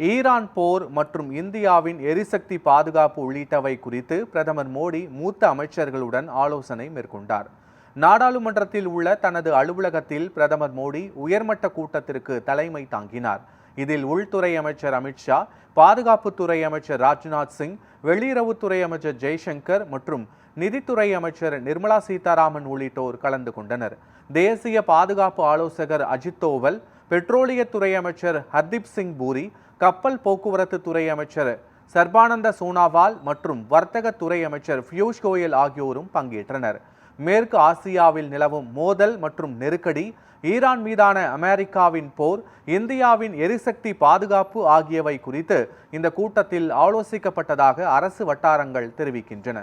Iran போர் மற்றும் இந்தியாவின் எரிசக்தி பாதுகாப்பு உள்ளிட்டவை குறித்து பிரதமர் மோடி மூத்த அமைச்சர்களுடன் ஆலோசனை மேற்கொண்டார். நாடாளுமன்றத்தில் உள்ள தனது அலுவலகத்தில் பிரதமர் மோடி உயர்மட்ட கூட்டத்திற்கு தலைமை தாங்கினார். இதில் உள்துறை அமைச்சர் அமித்ஷா, பாதுகாப்புத்துறை அமைச்சர் ராஜ்நாத் சிங், வெளியுறவுத்துறை அமைச்சர் ஜெய்சங்கர் மற்றும் நிதித்துறை அமைச்சர் நிர்மலா சீதாராமன் உள்ளிட்டோர் கலந்து கொண்டனர். தேசிய பாதுகாப்பு ஆலோசகர் அஜித் தோவல், பெட்ரோலியத்துறை அமைச்சர் ஹர்தீப் சிங் பூரி, கப்பல் போக்குவரத்து துறை அமைச்சர் சர்பானந்த சோனாவால் மற்றும் வர்த்தகத்துறை அமைச்சர் பியூஷ் கோயல் ஆகியோரும் பங்கேற்றனர். மேற்கு ஆசியாவில் நிலவும் மோதல் மற்றும் நெருக்கடி, ஈரான் மீதான அமெரிக்காவின் போர், இந்தியாவின் எரிசக்தி பாதுகாப்பு ஆகியவை குறித்து இந்த கூட்டத்தில் ஆலோசிக்கப்பட்டதாக அரசு வட்டாரங்கள் தெரிவிக்கின்றன.